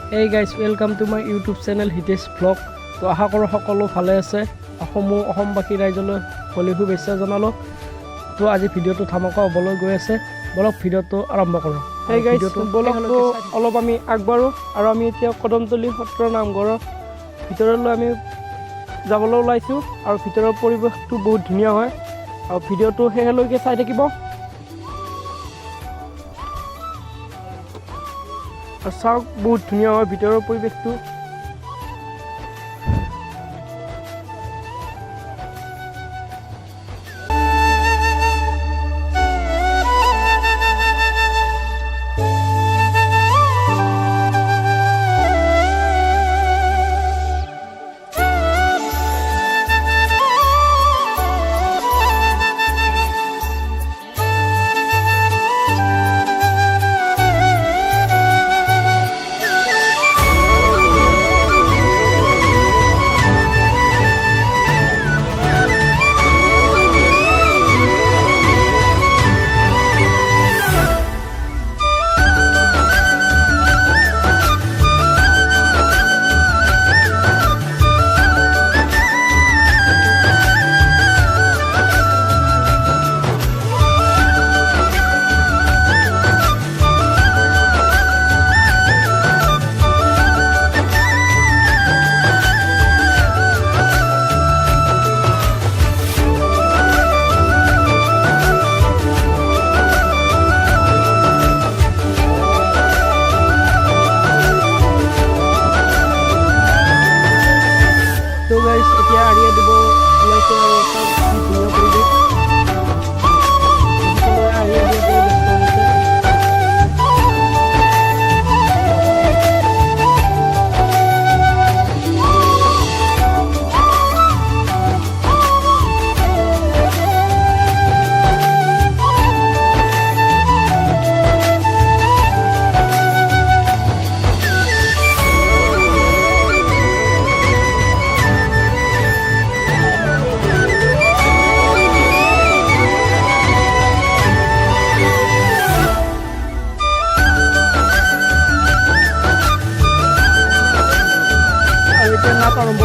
Hey guys, welcome to my YouTube channel Hitesh vlog. তো আশা কৰোঁ সকলো ভালে আছে। অসমবাসী ৰাইজলৈ হোলী শুভেচ্ছা জনালোঁ। তো আজি ভিডিঅ'টো ধামাকা হ'বলৈ গৈ আছে। বলক ভিডিঅ'টো আৰম্ভ কৰোঁ। Hey guys, বলক অলপ আমি আগবাঢ়ো আৰু আমি এতিয়া কদমতলি সত্ৰ নামঘৰৰ ভিতৰলৈ আমি যাবলৈ ওলাইছোঁ আৰু ভিতৰৰ পৰিৱেশটো বহুত ধুনীয়া হয় আৰু ভিডিঅ'টো শেষলৈকে চাই থাকিব। চাওক বহুত ধুনীয়া হয় ভিতৰৰ পৰিৱেশটো। এতিয়া আৰিয়া দিব ওলাইছে আৰু ধুনীয়া পৰিৱেশ সকলোৱে আৰিয়া দিব ব্যস্ত হৈছে। নাচ আৰম্ভ